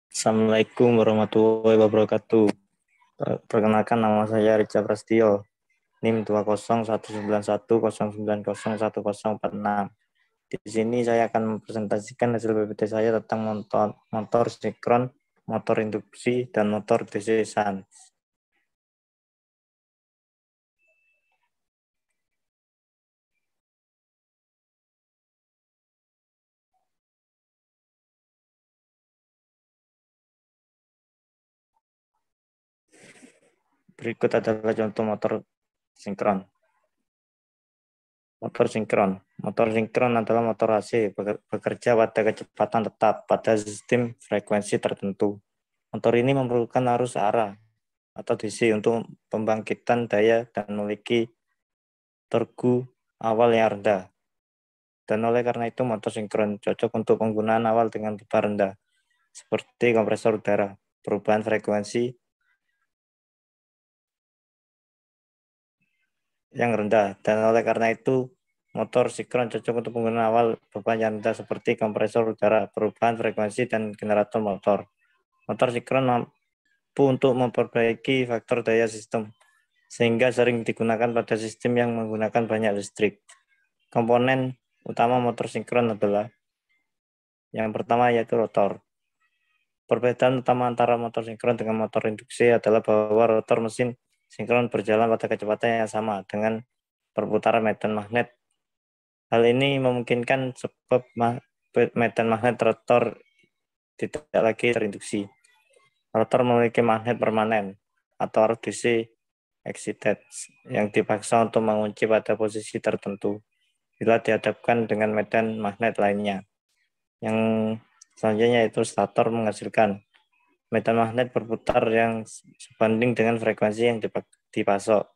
Assalamualaikum warahmatullahi wabarakatuh. Perkenalkan, nama saya Rica Prastio, NIM 2019109010046. Di sini saya akan mempresentasikan hasil PPT saya tentang motor sinkron, motor induksi, dan motor DC shunt. Berikut adalah contoh motor sinkron. Motor sinkron adalah motor AC bekerja pada kecepatan tetap pada sistem frekuensi tertentu. Motor ini memerlukan arus arah atau DC untuk pembangkitan daya dan memiliki torque awal yang rendah. Dan oleh karena itu motor sinkron cocok untuk penggunaan awal dengan beban rendah, seperti kompresor udara, perubahan frekuensi yang rendah. Dan oleh karena itu motor sinkron cocok untuk penggunaan awal beban yang rendah, seperti kompresor udara, perubahan frekuensi, dan generator motor. Motor sinkron mampu untuk memperbaiki faktor daya sistem, sehingga sering digunakan pada sistem yang menggunakan banyak listrik. Komponen utama motor sinkron adalah yang pertama yaitu rotor. Perbedaan utama antara motor sinkron dengan motor induksi adalah bahwa rotor mesin sinkron berjalan pada kecepatan yang sama dengan perputaran medan magnet. Hal ini memungkinkan sebab medan magnet rotor tidak lagi terinduksi. Rotor memiliki magnet permanen atau arus DC excited yang dipaksa untuk mengunci pada posisi tertentu bila dihadapkan dengan medan magnet lainnya. Yang selanjutnya yaitu stator menghasilkan medan magnet berputar yang sebanding dengan frekuensi yang dipasok.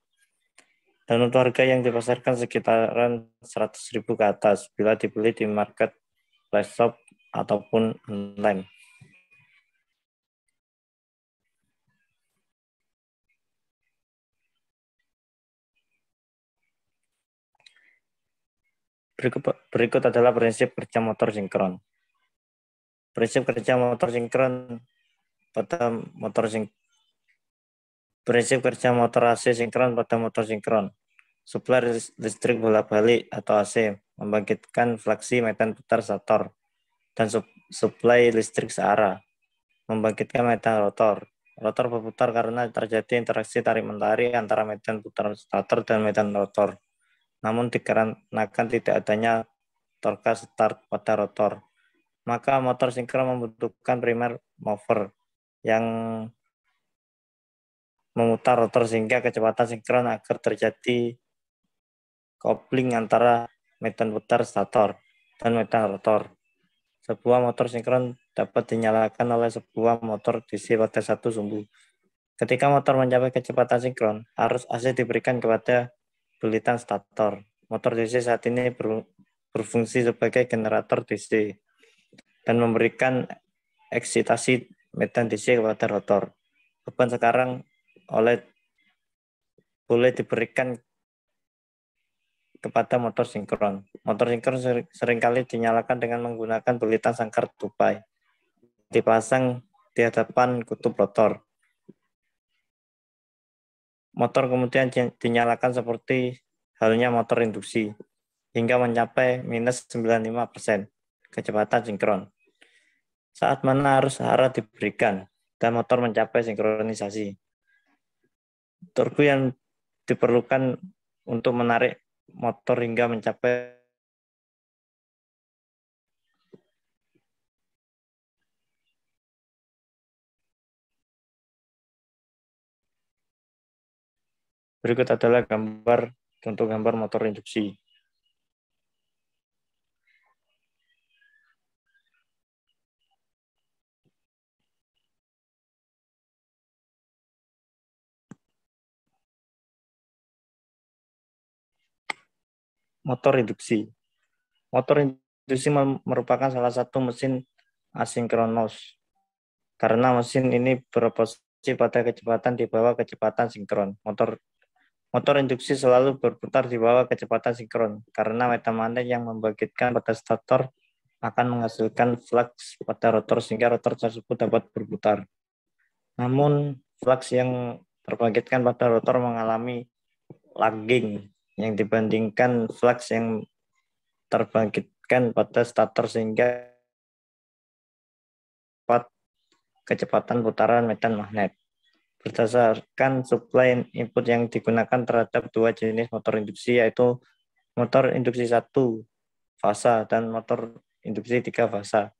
Dan untuk harga yang dipasarkan sekitaran 100.000 ke atas bila dibeli di market flash shop ataupun online. Berikut adalah prinsip kerja motor sinkron. Prinsip kerja motor sinkron pada motor Prinsip kerja motor AC sinkron pada motor sinkron. Suplai listrik bolak-balik atau AC membangkitkan flaksi medan putar stator, dan suplai listrik searah membangkitkan medan rotor. Rotor berputar karena terjadi interaksi tarik-menarik antara medan putar stator dan medan rotor. Namun dikarenakan tidak adanya torque start pada rotor, maka motor sinkron membutuhkan primer mover yang memutar rotor sehingga kecepatan sinkron agar terjadi kopling antara medan putar stator dan medan rotor. Sebuah motor sinkron dapat dinyalakan oleh sebuah motor DC pada satu sumbu. Ketika motor mencapai kecepatan sinkron, arus AC diberikan kepada bulitan stator. Motor DC saat ini berfungsi sebagai generator DC dan memberikan eksitasi medan DC kepada rotor. Beban sekarang boleh diberikan kepada motor sinkron. Motor sinkron seringkali dinyalakan dengan menggunakan bulitan sangkar tupai dipasang di hadapan kutub rotor. Motor kemudian dinyalakan seperti halnya motor induksi hingga mencapai minus 95% kecepatan sinkron. Saat mana arus arah diberikan dan motor mencapai sinkronisasi. Torque yang diperlukan untuk menarik motor hingga mencapai berikut adalah contoh gambar motor induksi. Motor induksi. Motor induksi merupakan salah satu mesin asinkronus karena mesin ini beroperasi pada kecepatan di bawah kecepatan sinkron. Motor induksi selalu berputar di bawah kecepatan sinkron karena medan magnet yang membangkitkan pada stator akan menghasilkan flux pada rotor sehingga rotor tersebut dapat berputar. Namun flux yang terbangkitkan pada rotor mengalami lagging yang dibandingkan flux yang terbangkitkan pada stator sehingga kecepatan putaran medan magnet. Berdasarkan suplai input yang digunakan terhadap dua jenis motor induksi, yaitu motor induksi 1 fasa dan motor induksi 3 fasa.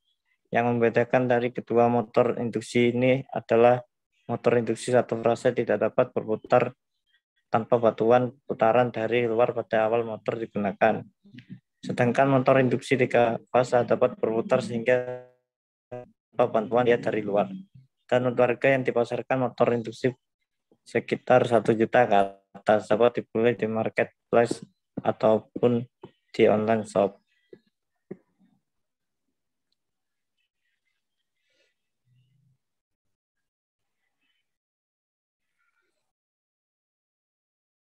Yang membedakan dari kedua motor induksi ini adalah motor induksi 1 fasa tidak dapat berputar tanpa bantuan putaran dari luar pada awal motor digunakan. Sedangkan motor induksi 3 fasa dapat berputar sehingga bantuan dia dari luar. Dan untuk harga yang dipasarkan motor induksi sekitar 1 juta ke atas, dapat dibeli di marketplace ataupun di online shop.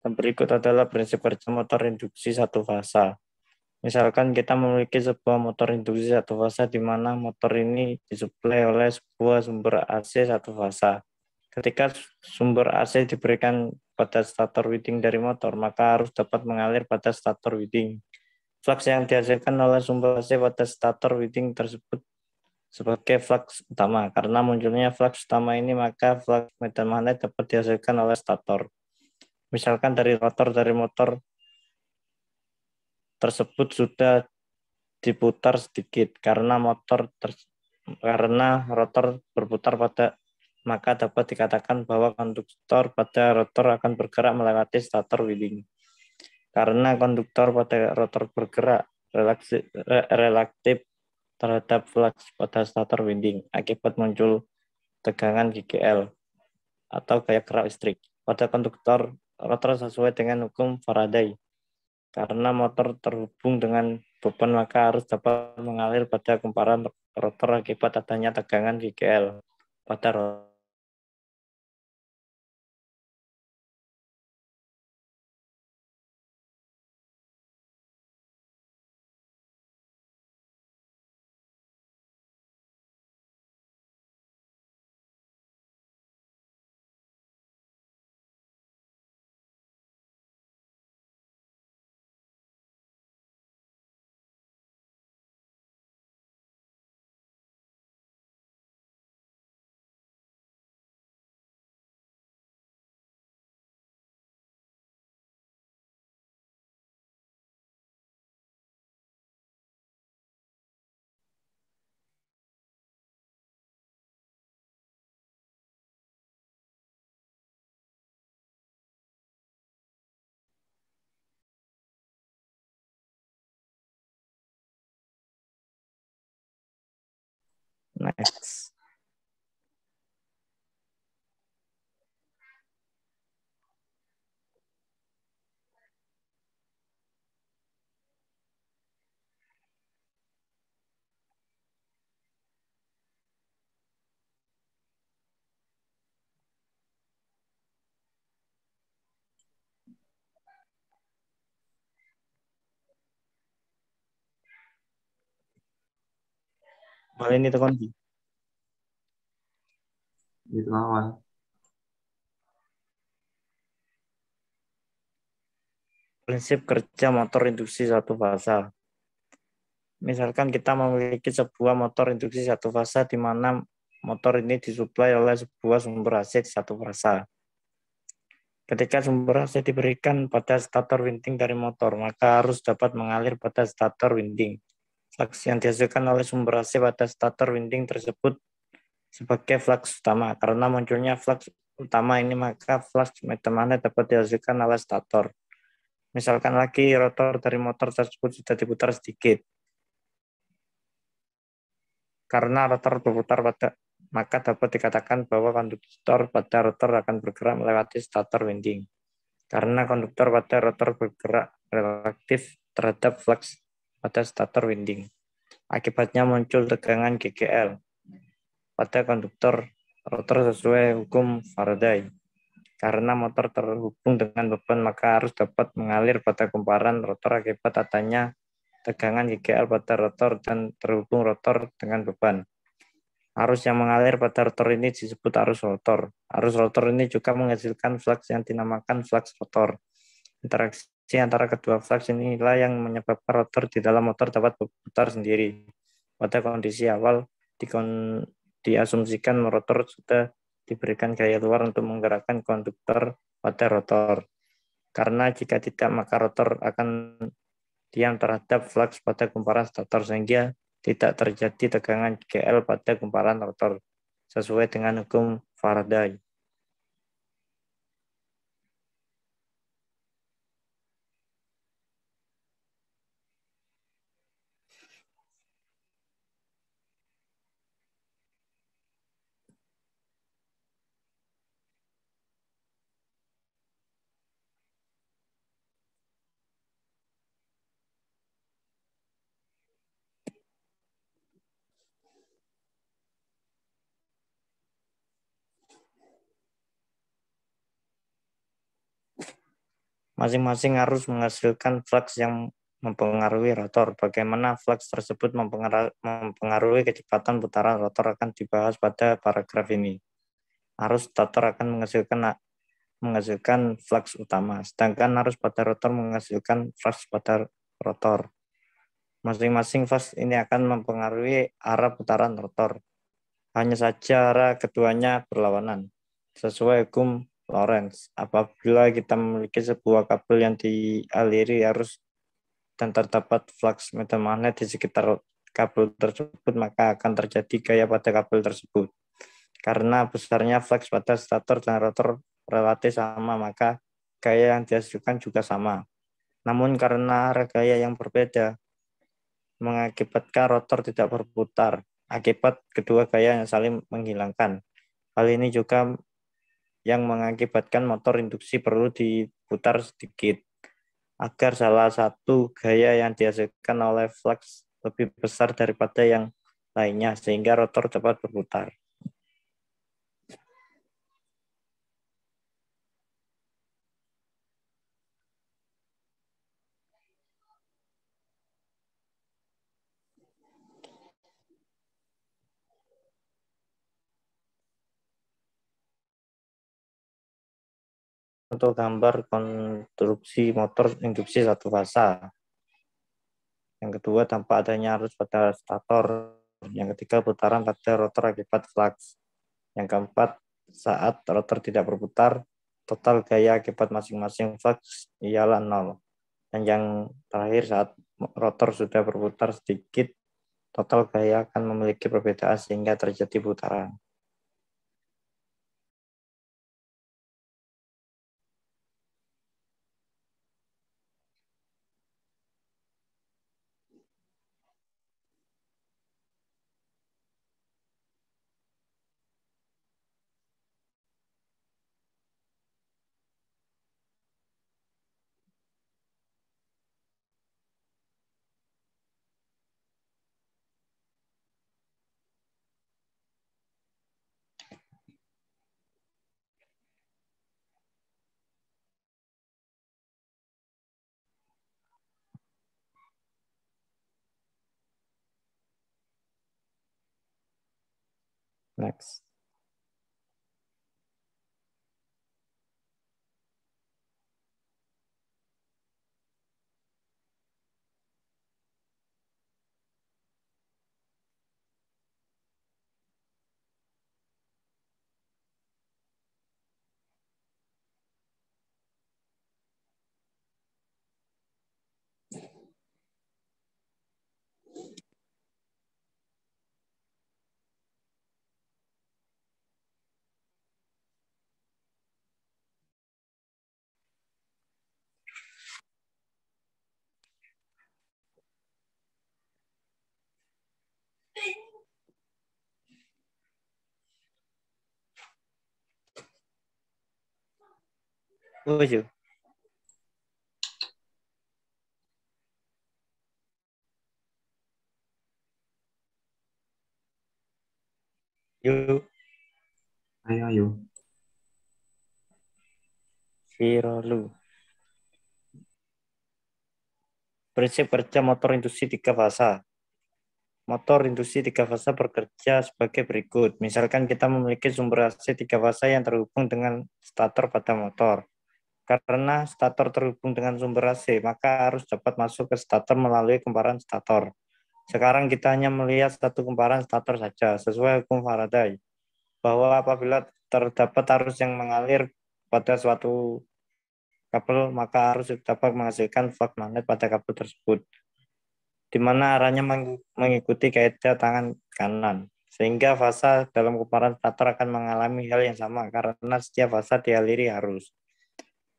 Dan berikut adalah prinsip kerja motor induksi 1 fasa. Misalkan kita memiliki sebuah motor induksi 1 fasa di mana motor ini disuplai oleh sebuah sumber AC 1 fasa. Ketika sumber AC diberikan pada stator winding dari motor, maka harus dapat mengalir pada stator winding. Flux yang dihasilkan oleh sumber AC pada stator winding tersebut sebagai flux utama. Karena munculnya flux utama ini, maka flux medan magnet dapat dihasilkan oleh stator. Misalkan dari rotor dari motor tersebut sudah diputar sedikit karena rotor berputar maka dapat dikatakan bahwa konduktor pada rotor akan bergerak melewati stator winding. Karena konduktor pada rotor bergerak relatif terhadap flux pada stator winding akibat muncul tegangan GGL atau gaya gerak listrik pada konduktor rotor sesuai dengan hukum Faraday. Karena motor terhubung dengan beban, maka harus dapat mengalir pada kumparan rotor akibat adanya tegangan GGL pada rotor. Next. Hal ini tekan Itu awal. prinsip kerja motor induksi 1 fasa. Misalkan kita memiliki sebuah motor induksi 1 fasa di mana motor ini disuplai oleh sebuah sumber AC 1 fasa. Ketika sumber AC diberikan pada stator winding dari motor, maka harus dapat mengalir pada stator winding. Flux yang dihasilkan oleh sumber AC pada stator winding tersebut sebagai flux utama. Karena munculnya flux utama ini, maka flux medan magnet dapat dihasilkan oleh stator. Misalkan lagi rotor dari motor tersebut sudah diputar sedikit. Karena rotor berputar maka dapat dikatakan bahwa konduktor pada rotor akan bergerak melewati stator winding. Karena konduktor pada rotor bergerak relatif terhadap flux pada stator winding. Akibatnya muncul tegangan GGL pada konduktor rotor sesuai hukum Faraday. Karena motor terhubung dengan beban, maka harus dapat mengalir pada kumparan rotor akibat adanya tegangan GGL pada rotor dan terhubung rotor dengan beban. Arus yang mengalir pada rotor ini disebut arus rotor. Arus rotor ini juga menghasilkan flux yang dinamakan flux rotor. Interaksi antara kedua flux inilah yang menyebabkan rotor di dalam motor dapat berputar sendiri. Pada kondisi awal, diasumsikan rotor sudah diberikan gaya luar untuk menggerakkan konduktor pada rotor. Karena jika tidak, maka rotor akan diam terhadap flux pada gumpalan stator sehingga tidak terjadi tegangan GL pada gumpalan rotor sesuai dengan hukum Faraday. Masing-masing arus menghasilkan flux yang mempengaruhi rotor. Bagaimana flux tersebut mempengaruhi kecepatan putaran rotor akan dibahas pada paragraf ini. Arus stator akan menghasilkan flux utama, sedangkan arus pada rotor menghasilkan flux pada rotor. Masing-masing flux ini akan mempengaruhi arah putaran rotor. Hanya saja arah keduanya berlawanan. Sesuai hukum Lorentz, apabila kita memiliki sebuah kabel yang dialiri arus dan terdapat flux medan magnet di sekitar kabel tersebut, maka akan terjadi gaya pada kabel tersebut. Karena besarnya flux pada stator dan rotor relatif sama, maka gaya yang dihasilkan juga sama. Namun karena arah gaya yang berbeda, mengakibatkan rotor tidak berputar. Akibat kedua gaya yang saling menghilangkan. Hal ini juga yang mengakibatkan motor induksi perlu diputar sedikit agar salah satu gaya yang dihasilkan oleh flux lebih besar daripada yang lainnya sehingga rotor dapat berputar. Untuk gambar konstruksi motor induksi satu fasa. Yang kedua, tanpa adanya arus pada stator. Yang ketiga, putaran pada rotor akibat flux. Yang keempat, saat rotor tidak berputar, total gaya akibat masing-masing flux ialah nol. Dan yang terakhir, saat rotor sudah berputar sedikit, total gaya akan memiliki perbedaan sehingga terjadi putaran. Next. Tujuh. Yuk. Ayo. Virolu. Prinsip kerja motor induksi 3 fasa. Motor induksi 3 fasa bekerja sebagai berikut. Misalkan kita memiliki sumber AC 3 fasa yang terhubung dengan stator pada motor. Karena stator terhubung dengan sumber AC, maka arus dapat masuk ke stator melalui kumparan stator. Sekarang kita hanya melihat satu kumparan stator saja, sesuai hukum Faraday, bahwa apabila terdapat arus yang mengalir pada suatu kabel, maka arus dapat menghasilkan flux magnet pada kabel tersebut, di mana arahnya mengikuti kaidah tangan kanan. Sehingga fasa dalam kumparan stator akan mengalami hal yang sama, karena setiap fasa dialiri arus.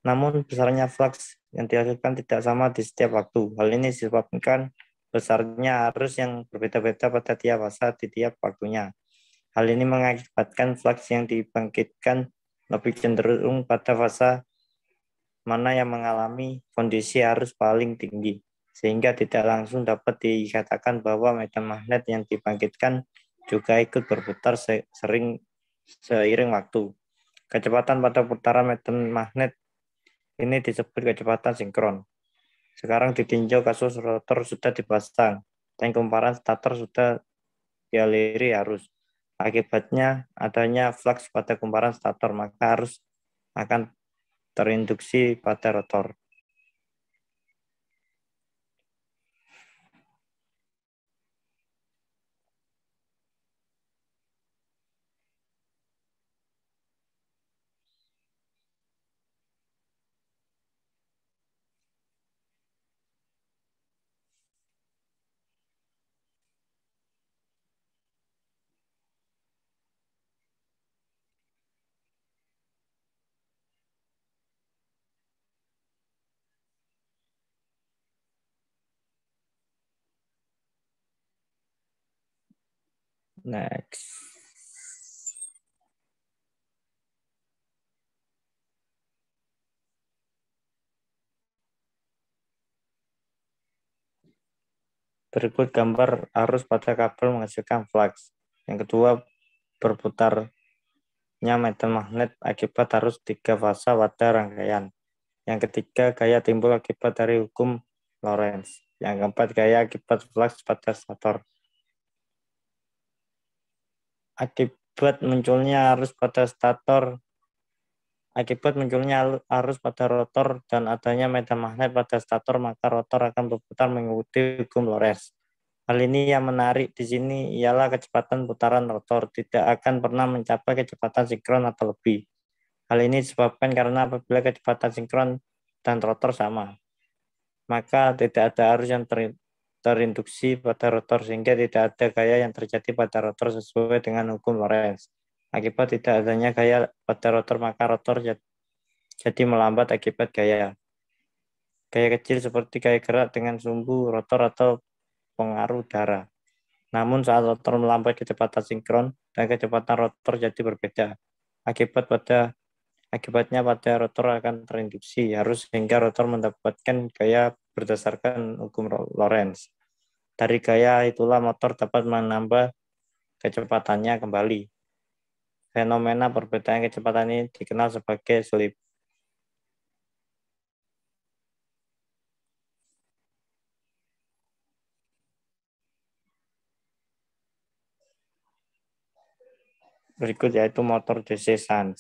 Namun besarnya flux yang dihasilkan tidak sama di setiap waktu. Hal ini disebabkan besarnya arus yang berbeda-beda pada tiap fasa di tiap waktunya. Hal ini mengakibatkan flux yang dibangkitkan lebih cenderung pada fasa mana yang mengalami kondisi arus paling tinggi, sehingga tidak langsung dapat dikatakan bahwa medan magnet yang dibangkitkan juga ikut berputar seiring waktu. Kecepatan pada putaran medan magnet ini disebut kecepatan sinkron. Sekarang ditinjau kasus rotor sudah dipasang dan kumparan stator sudah dialiri arus. Akibatnya adanya flux pada kumparan stator, maka arus akan terinduksi pada rotor. Next. Berikut gambar arus pada kabel menghasilkan flux. Yang kedua, berputarnya medan magnet akibat arus 3 fasa pada rangkaian. Yang ketiga, gaya timbul akibat dari hukum Lorentz. Yang keempat, gaya akibat flux pada stator. Akibat munculnya arus pada rotor dan adanya medan magnet pada stator, maka rotor akan berputar mengikuti hukum Lorentz. Hal ini yang menarik di sini ialah kecepatan putaran rotor tidak akan pernah mencapai kecepatan sinkron atau lebih. Hal ini disebabkan karena apabila kecepatan sinkron dan rotor sama, maka tidak ada arus yang terinduksi pada rotor, sehingga tidak ada gaya yang terjadi pada rotor sesuai dengan hukum Lorentz. Akibat tidak adanya gaya pada rotor, maka rotor jadi melambat akibat gaya. Gaya kecil seperti gaya gerak dengan sumbu rotor atau pengaruh udara. Namun saat rotor melambat kecepatan sinkron dan kecepatan rotor jadi berbeda. Akibatnya pada rotor akan terinduksi arus sehingga rotor mendapatkan gaya berdasarkan hukum Lorentz. Dari gaya itulah motor dapat menambah kecepatannya kembali. Fenomena perbedaan kecepatan ini dikenal sebagai slip. Berikut yaitu motor DC shunt.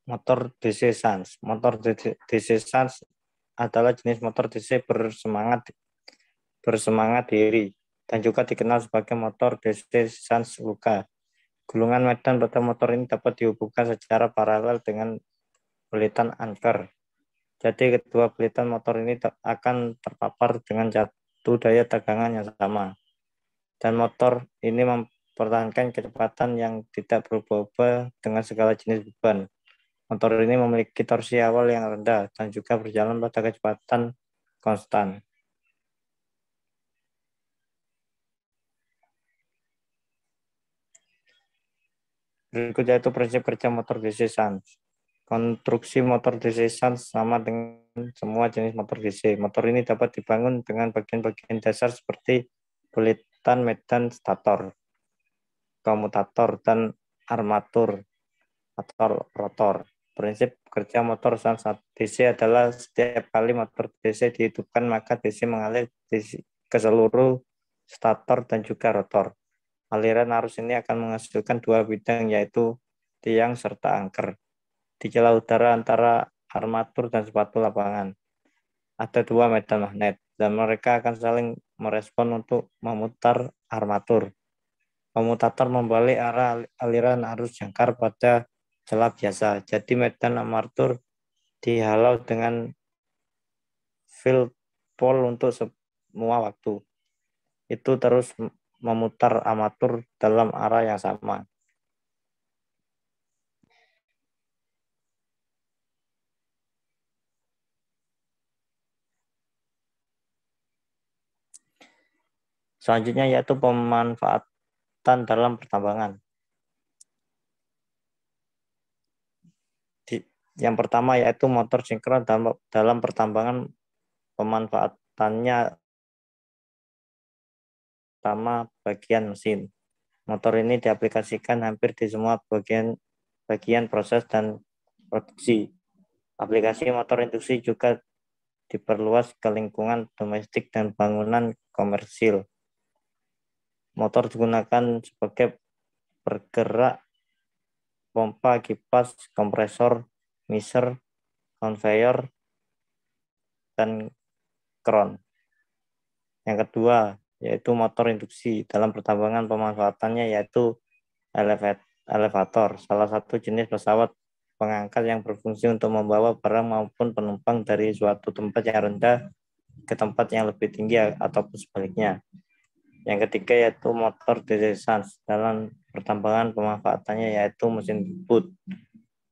Motor DC shunt. Motor DC shunt adalah jenis motor DC bersemangat diri dan juga dikenal sebagai motor DC shunt luka. Gulungan medan pada motor ini dapat dihubungkan secara paralel dengan pelitan anker. Jadi kedua pelitan motor ini akan terpapar dengan satu daya tegangan yang sama. Dan motor ini mempertahankan kecepatan yang tidak berubah-ubah dengan segala jenis beban. Motor ini memiliki torsi awal yang rendah dan juga berjalan pada kecepatan konstan. Berikut yaitu prinsip kerja motor DC shunt. Konstruksi motor DC shunt sama dengan semua jenis motor DC. Motor ini dapat dibangun dengan bagian-bagian dasar seperti pelitan medan stator. komutator, dan armatur atau rotor. Prinsip kerja motor DC adalah setiap kali motor DC dihidupkan, maka DC mengalir ke seluruh stator dan juga rotor. Aliran arus ini akan menghasilkan dua bidang, yaitu tiang serta angker. Di celah udara antara armatur dan sepatu lapangan ada dua medan magnet, dan mereka akan saling merespon untuk memutar armatur. Komutator membalik arah aliran arus jangkar pada celah biasa. Jadi medan armatur dihalau dengan field pole untuk semua waktu. Itu terus memutar armatur dalam arah yang sama. Selanjutnya yaitu pemanfaatan dalam pertambangan. Yang pertama yaitu motor sinkron dalam pertambangan. Pemanfaatannya pertama, bagian mesin. Motor ini diaplikasikan hampir di semua bagian proses dan produksi. Aplikasi motor induksi juga diperluas ke lingkungan domestik dan bangunan komersil. Motor digunakan sebagai bergerak pompa, kipas, kompresor, miser, conveyor, dan kron. Yang kedua yaitu motor induksi dalam pertambangan. Pemanfaatannya yaitu elevator, salah satu jenis pesawat pengangkat yang berfungsi untuk membawa barang maupun penumpang dari suatu tempat yang rendah ke tempat yang lebih tinggi ataupun sebaliknya. Yang ketiga yaitu motor descent dalam pertambangan. Pemanfaatannya yaitu mesin bubut,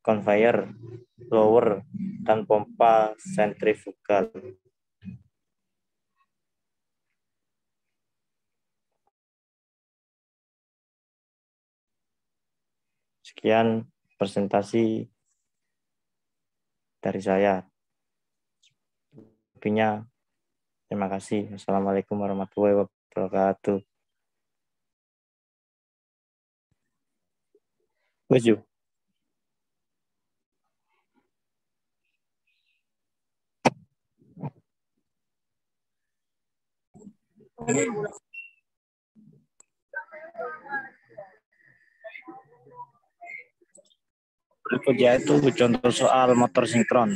conveyor, blower, dan pompa sentrifugal. Sekian presentasi dari saya. Lebihnya terima kasih. Wassalamualaikum warahmatullahi wabarakatuh. Setuju. Berikut yaitu contoh soal motor sinkron.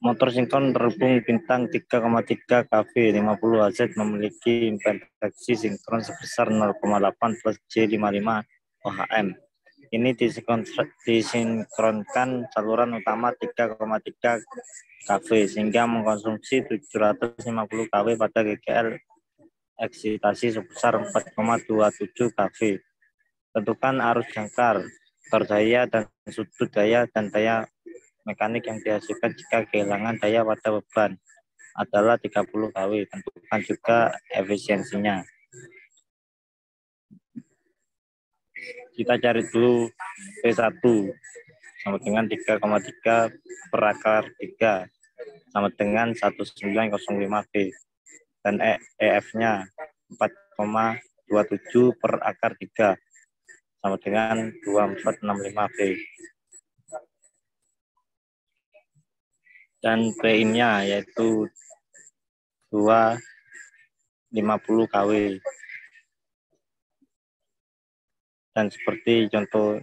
Motor sinkron terhubung bintang 3,3 kV 50 Hz memiliki impedansi sinkron sebesar 0,8 plus J55 ohm. Ini disinkronkan saluran utama 3,3 kV sehingga mengkonsumsi 750 kW pada GGL eksitasi sebesar 4,27 kV. Tentukan arus jangkar, daya dan sudut daya dan daya mekanik yang dihasilkan jika kehilangan daya pada beban adalah 30 kW. Tentukan juga efisiensinya. Kita cari dulu P1 sama dengan 3,3 per akar 3 sama dengan 1905 V, dan EF-nya 4,27 per akar 3 sama dengan 2465 V. Dan P-nya yaitu 250 kW. Dan seperti contoh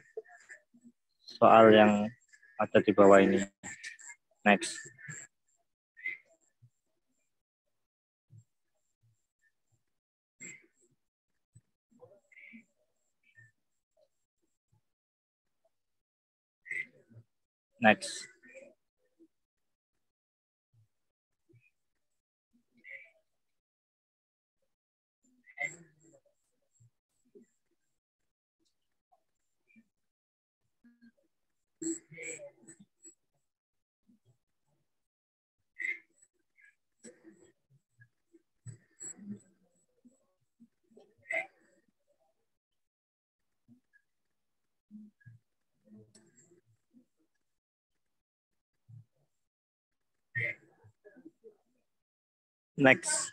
soal yang ada di bawah ini. Next. Next. Next.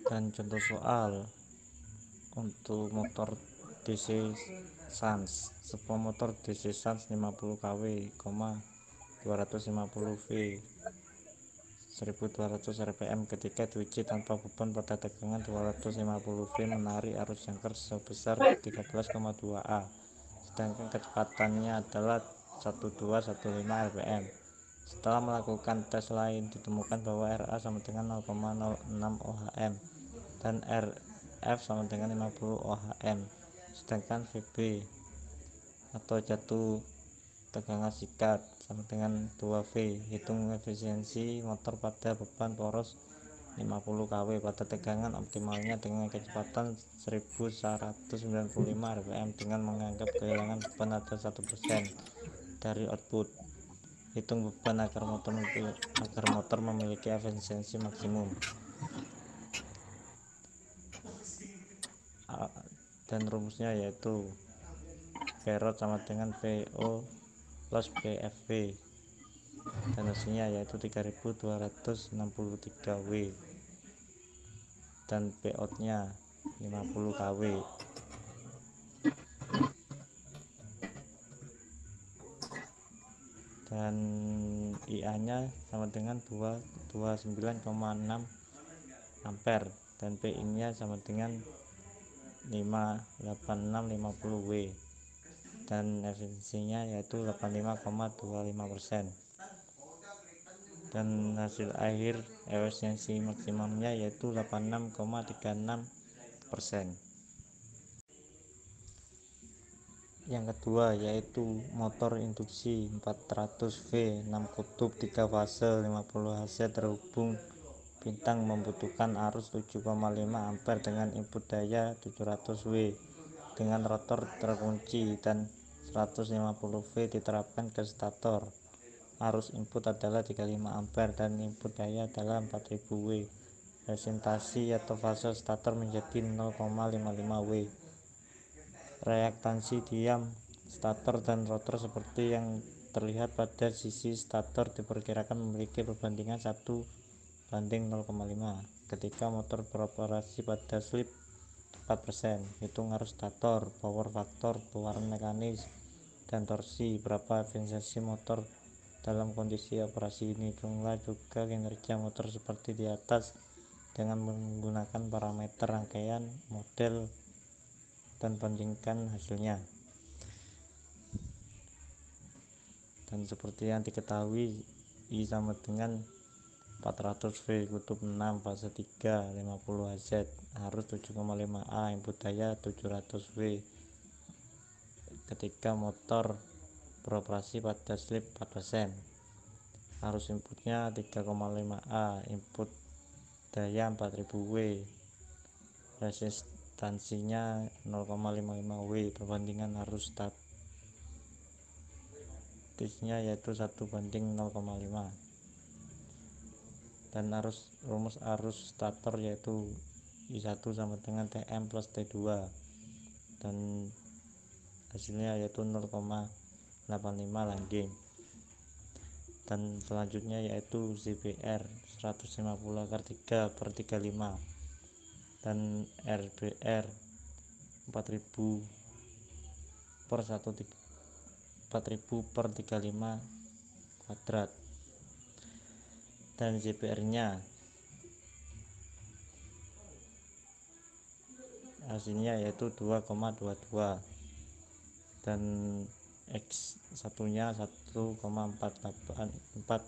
Dan contoh soal untuk motor DC Sans, sebuah motor DC Sans 50 kW, 250 V, 1200 rpm ketika diuji tanpa beban pada tegangan 250 V menarik arus jangkar sebesar 13,2 A, sedangkan kecepatannya adalah 1215 rpm. Setelah melakukan tes lain, ditemukan bahwa RA sama dengan 0,06 ohm dan RF sama dengan 50 ohm, sedangkan VB atau jatuh tegangan sikat sama dengan 2V. Hitung efisiensi motor pada beban poros 50 kW pada tegangan optimalnya dengan kecepatan 1195 rpm dengan menganggap kehilangan beban ada 1% dari output. Hitung beban agar motor memiliki efisiensi maksimum. Dan rumusnya yaitu Vrot sama dengan VO plus PFV, dan hasilnya yaitu 3263 W dan Pout nya 50 kW. Dan IA nya sama dengan 29,6 ampere dan PI nya sama dengan 58650 W dan efisiensinya yaitu 85,25%. Dan hasil akhir efisiensi maksimumnya yaitu 86,36%. Yang kedua yaitu motor induksi 400V 6 kutub 3 fase 50 Hz terhubung bintang membutuhkan arus 7,5 ampere dengan input daya 700W dengan rotor terkunci dan 150V diterapkan ke stator. Arus input adalah 35 ampere dan input daya adalah 4000W. Presentasi atau fase stator menjadi 0,55W. Reaktansi diam stator dan rotor seperti yang terlihat pada sisi stator diperkirakan memiliki perbandingan 1:0,5 ketika motor beroperasi pada slip 4%. Hitung arus stator, power factor, pewarna mekanis, dan torsi. Berapa efisiensi motor dalam kondisi operasi ini? Hitunglah juga kinerja motor seperti di atas dengan menggunakan parameter rangkaian model dan bandingkan hasilnya. Dan seperti yang diketahui, I sama dengan 400V kutub 6 fase 3 50 Hz arus 7,5 A, input daya 700W ketika motor beroperasi pada slip 4%. Arus inputnya 3,5 A, input daya 4000W, resistansinya 0,55W, perbandingan arus statisnya yaitu 1:0,5. Dan rumus arus stator yaitu I1 sama dengan Tm plus T2 dan hasilnya yaitu 0,85 langgeng. Dan selanjutnya yaitu ZBR 150 akar 3/35 dan RBR 4000/35 kuadrat. Dan ZBR nya hasilnya yaitu 2,22 dan X satunya 1,484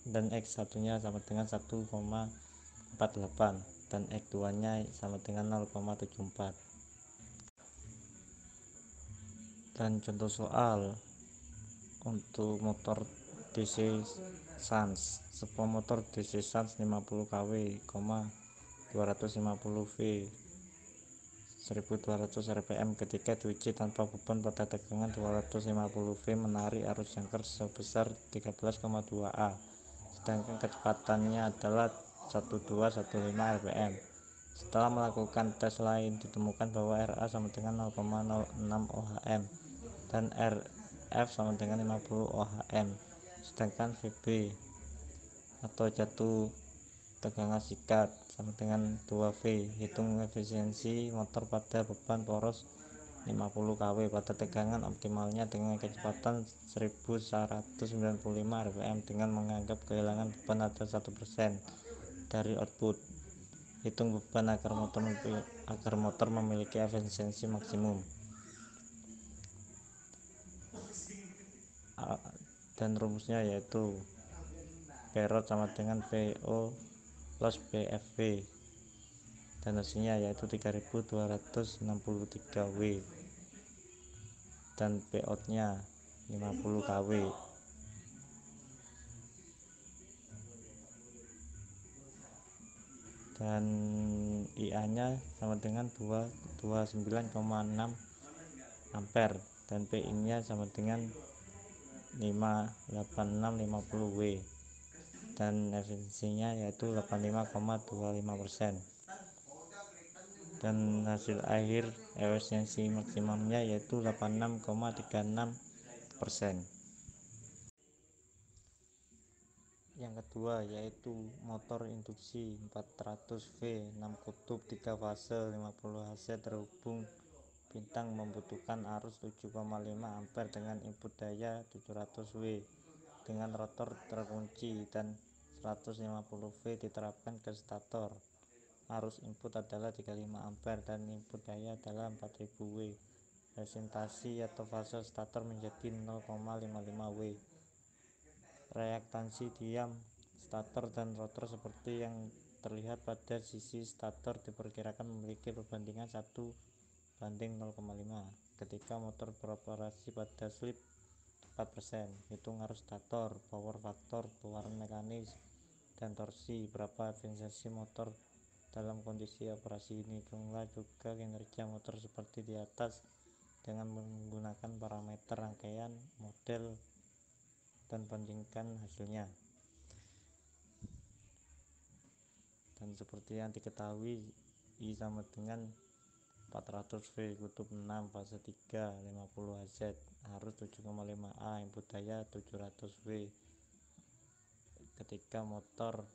dan X satunya sama dengan 1,48 dan X2 nya sama dengan 0,74. Dan contoh soal untuk motor DC Sans, sebuah motor DC Sans 50 kW, 250 V, 1200 rpm ketika diuji tanpa beban pada tegangan 250 V menarik arus jangkar sebesar 13,2 A, sedangkan kecepatannya adalah 1215 rpm. Setelah melakukan tes lain, ditemukan bahwa RA sama dengan 0,06 ohm dan RF sama dengan 50 ohm, sedangkan VB atau jatuh tegangan sikat sama dengan 2V. Hitung efisiensi motor pada beban poros 50 kW pada tegangan optimalnya dengan kecepatan 1195 rpm dengan menganggap kehilangan beban ada 1% dari output. Hitung beban agar motor memiliki efisiensi maksimum. Dan rumusnya yaitu P-rod sama dengan PO plus PFV, dan hasilnya yaitu 3263 W dan Pout nya 50 kW. Dan IA nya sama dengan 29,6 ampere dan PI nya sama dengan 58650 W dan efisiensinya yaitu 85,25%. Dan hasil akhir efisiensi maksimumnya yaitu 86,36%. Yang kedua yaitu motor induksi 400V 6 kutub 3 fase 50 Hz terhubung bintang membutuhkan arus 7,5 ampere dengan input daya 700W dengan rotor terkunci dan 150V diterapkan ke stator. Arus input adalah 35 ampere dan input daya adalah 4000W. Resistasi atau fase stator menjadi 0,55W. Reaktansi diam stator dan rotor seperti yang terlihat pada sisi stator diperkirakan memiliki perbandingan 1:0,5 ketika motor beroperasi pada slip 4%. Hitung arus stator, power factor, pewarna mekanis, dan torsi. Berapa efisiensi motor dalam kondisi operasi ini? Hitunglah juga kinerja motor seperti di atas dengan menggunakan parameter rangkaian model dan bandingkan hasilnya. Dan seperti yang diketahui, I sama dengan 400V kutub 6 fase 3 50 Hz arus 7,5A input daya 700W ketika motor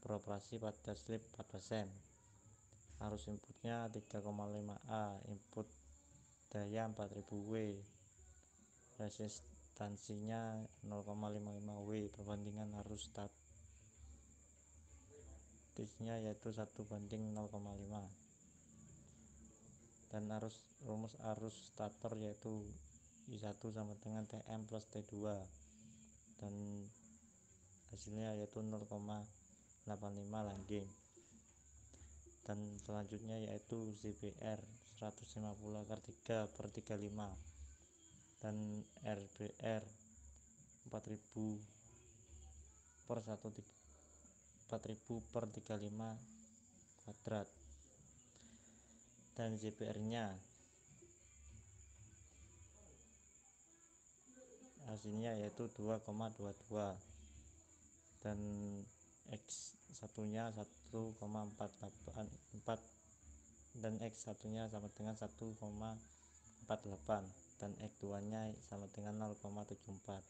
beroperasi pada slip 4%. Arus inputnya 3,5A input daya 4000W, resistansinya 0,55W, perbandingan arus statisnya yaitu 1:0,5. Dan rumus arus stator yaitu I1 sama dengan Tm plus T2 dan hasilnya yaitu 0,85 langgeng. Dan selanjutnya yaitu ZBR 150/3/35 dan RBR 4000/35 kuadrat. Dan ZBR nya hasilnya yaitu 2,22 dan X satunya 1,484 dan X satunya sama dengan 1,48 dan X2 nya sama dengan 0,74.